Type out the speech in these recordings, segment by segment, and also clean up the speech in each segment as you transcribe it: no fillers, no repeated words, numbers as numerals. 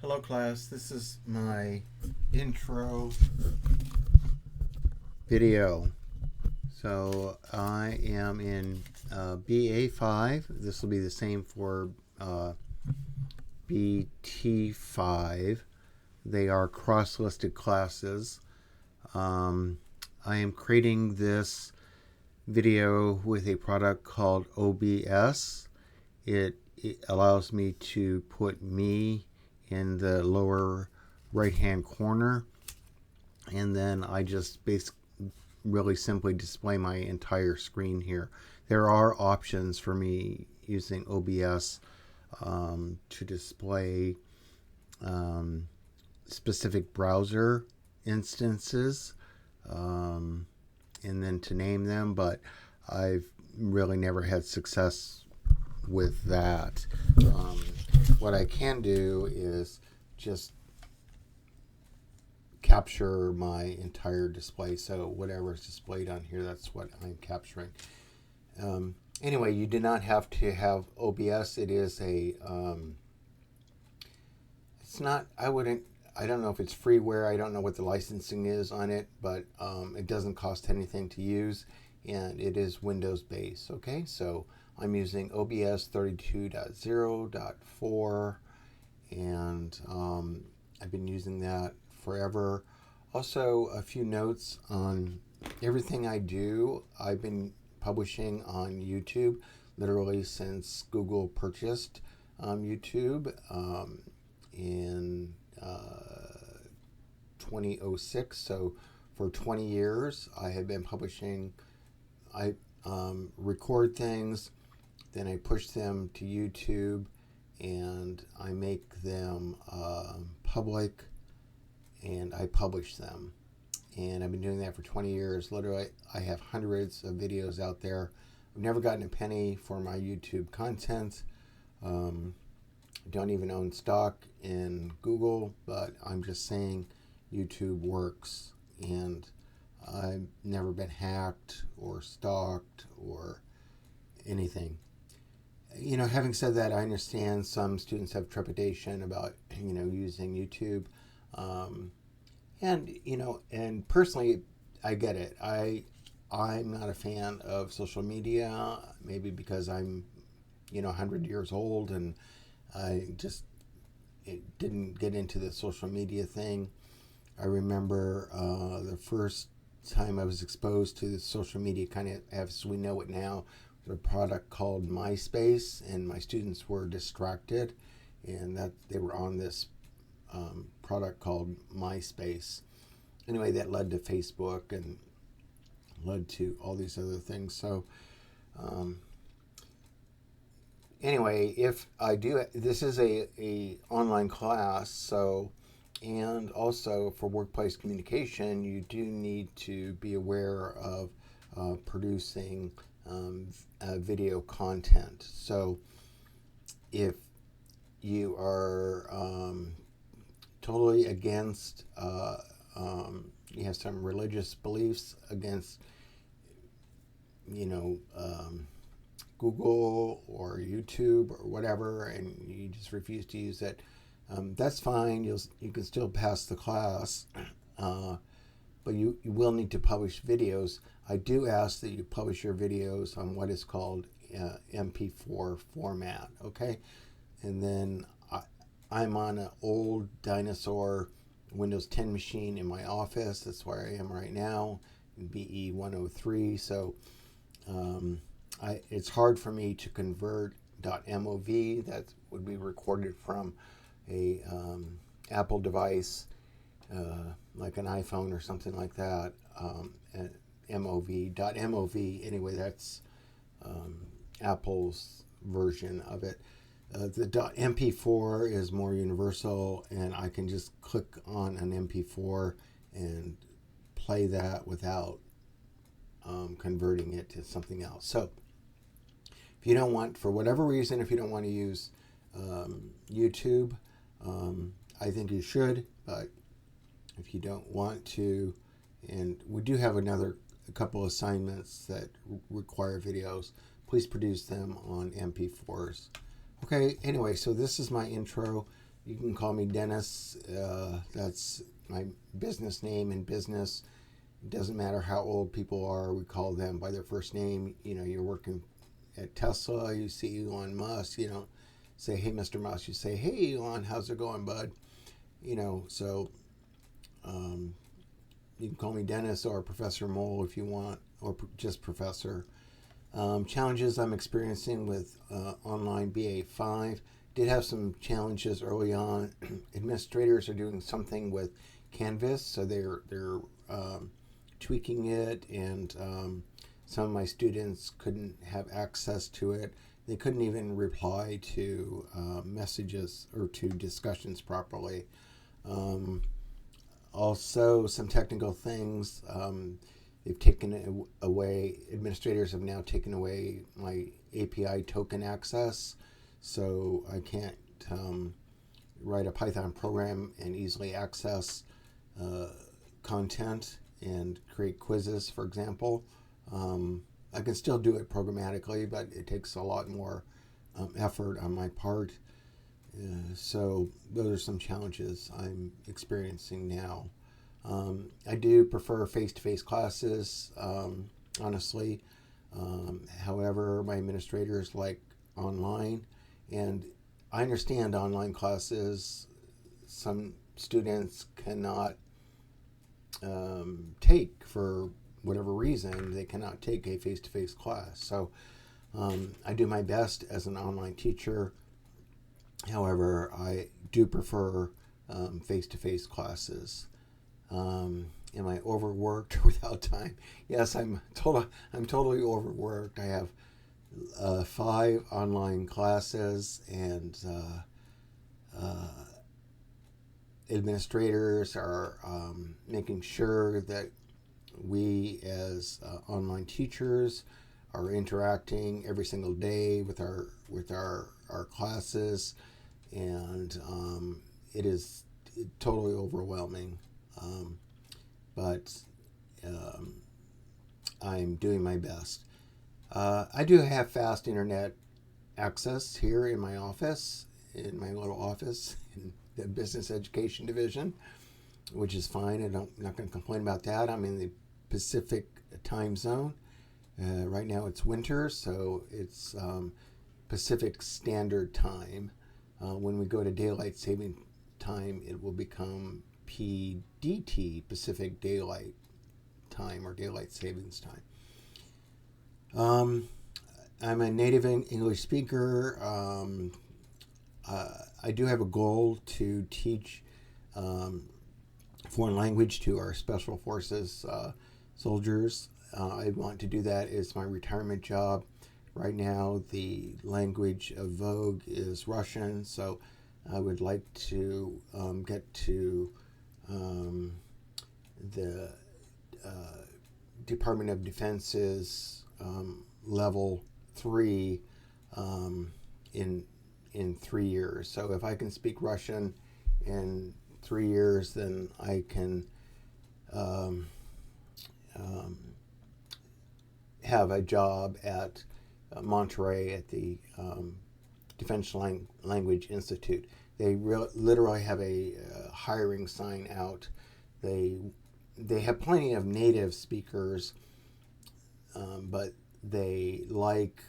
Hello class, this is my intro video. So I am in BA-5. This will be the same for BT-5. They are cross-listed classes. I am creating this video with a product called OBS. It allows me to put me in the lower right hand corner, and then I just really simply display my entire screen here. There are options for me using OBS to display specific browser instances and then to name them, but I've really never had success with that. What I can do is just capture my entire display. So whatever is displayed on here, that's what I'm capturing. Anyway, you do not have to have OBS. It is it's not, I don't know if it's freeware. I don't know what the licensing is on it, but it doesn't cost anything to use, and it is Windows based. Okay, so I'm using OBS 32.0.4, and I've been using that forever. Also, a few notes on everything I do. I've been publishing on YouTube literally since Google purchased YouTube in 2006. So for 20 years, I have been publishing. I record things, then I push them to YouTube, and I make them public, and I publish them. And I've been doing that for 20 years. Literally, I have hundreds of videos out there. I've never gotten a penny for my YouTube content. Don't even own stock in Google, but I'm just saying YouTube works, and I've never been hacked or stalked or anything. Having said that, I understand some students have trepidation about, using YouTube. And personally, I get it. I'm not a fan of social media, maybe because I'm, 100 years old, and it didn't get into the social media thing. I remember the first time I was exposed to the social media, kind of as we know it now, a product called MySpace, and my students were distracted, and that they were on this product called MySpace. Anyway, that led to Facebook and led to all these other things. So anyway, if I do, this is a online class, so, and also for workplace communication, you do need to be aware of producing video content. So if you are totally against, you have some religious beliefs against, Google or YouTube or whatever, and you just refuse to use it, that's fine. You can still pass the class, but you will need to publish videos. I do ask that you publish your videos on what is called MP4 format, okay? And then I'm on an old dinosaur Windows 10 machine in my office. That's where I am right now, in BE 103. So it's hard for me to convert .mov that would be recorded from a Apple device, like an iPhone or something like that. .mov. Anyway, that's Apple's version of it. The .mp4 is more universal, and I can just click on an MP4 and play that without converting it to something else. So if you don't want, for whatever reason, if you don't want to use YouTube, I think you should. But if you don't want to, and we do have a couple assignments that require videos, please produce them on MP4s. Okay, anyway, so this is my intro. You can call me Dennis. That's my business name in business. It doesn't matter how old people are. We call them by their first name. You're working at Tesla. You see Elon Musk. You don't say, "Hey, Mr. Musk." You say, "Hey, Elon, how's it going, bud?" So you can call me Dennis or Professor Mole if you want, or just Professor. Challenges I'm experiencing with online BA-5. Did have some challenges early on. Administrators are doing something with Canvas, so they're tweaking it, and some of my students couldn't have access to it. They couldn't even reply to messages or to discussions properly. Also, some technical things. They've taken away, administrators have now taken away my API token access, so I can't write a Python program and easily access content and create quizzes, for example. I can still do it programmatically, but it takes a lot more effort on my part. So those are some challenges I'm experiencing now. I do prefer face-to-face classes, honestly. However, my administrators like online, and I understand online classes. Some students cannot take, for whatever reason, they cannot take a face-to-face class. So I do my best as an online teacher. However, I do prefer face-to-face classes. Am I overworked without time? Yes, I'm totally overworked. I have 5 online classes, and administrators are making sure that we as online teachers are interacting every single day with our classes, and it is totally overwhelming. But I'm doing my best. I do have fast internet access here in my office, in my little office in the business education division, which is fine. I'm not going to complain about that. I'm in the Pacific time zone. Right now it's winter, so it's Pacific Standard Time. When we go to daylight saving time, it will become PDT, Pacific Daylight Time, or Daylight Savings Time. I'm a native English speaker. I do have a goal to teach foreign language to our Special Forces soldiers. I want to do that as my retirement job. Right now, the language of vogue is Russian, so I would like to get to the Department of Defense's level 3 in 3 years. So if I can speak Russian in 3 years, then I can have a job at Monterey at the Defense Language Institute. They literally have a hiring sign out. They have plenty of native speakers, but they like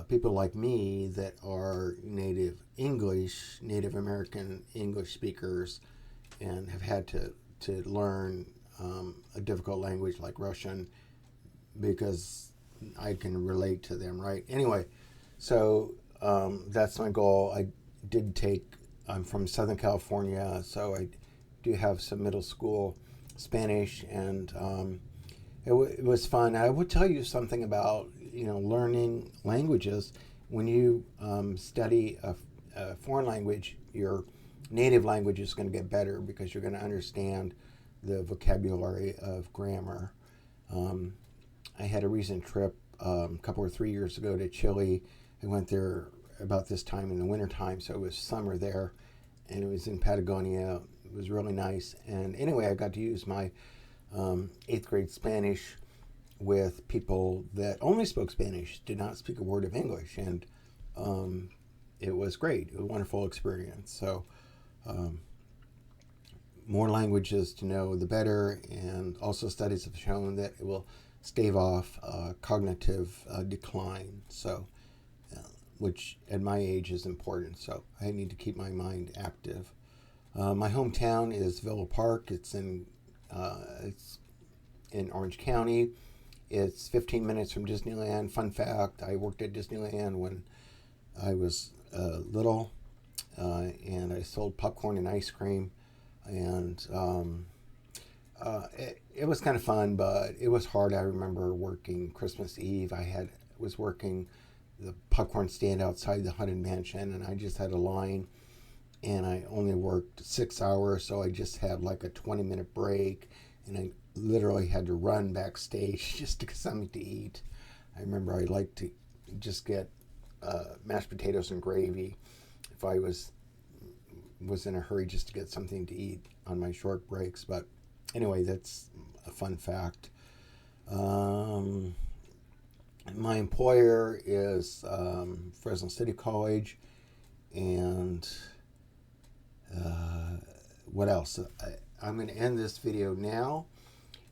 people like me that are native American English speakers, and have had to learn a difficult language like Russian, because I can relate to them, right? Anyway, so that's my goal. I'm from Southern California, so I do have some middle school Spanish, and it was fun. I would tell you something about learning languages. When you study a foreign language, your native language is going to get better, because you're going to understand the vocabulary of grammar. I had a recent trip a couple or 3 years ago to Chile. I went there about this time in the wintertime, so it was summer there, and it was in Patagonia. It was really nice. And anyway, I got to use my 8th grade Spanish with people that only spoke Spanish, did not speak a word of English, and it was great. It was a wonderful experience. So more languages to know, the better. And also studies have shown that it will stave off cognitive decline. So, which at my age is important. So I need to keep my mind active. My hometown is Villa Park. It's in Orange County. It's 15 minutes from Disneyland. Fun fact, I worked at Disneyland when I was little, and I sold popcorn and ice cream. And it was kind of fun, but it was hard. I remember working Christmas Eve. Was working the popcorn stand outside the Haunted Mansion, and I just had a line, and I only worked 6 hours, so I just had like a 20-minute break, and I literally had to run backstage just to get something to eat. I remember I liked to just get mashed potatoes and gravy if I was in a hurry just to get something to eat on my short breaks. But anyway, that's a fun fact. My employer is Fresno City College, and what else? I'm going to end this video now,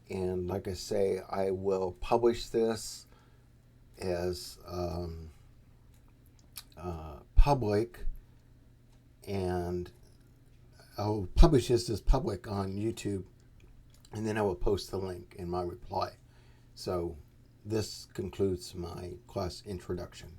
and like I say, I will publish this as public, and I'll publish this as public on YouTube, and then I will post the link in my reply. So this concludes my class introduction.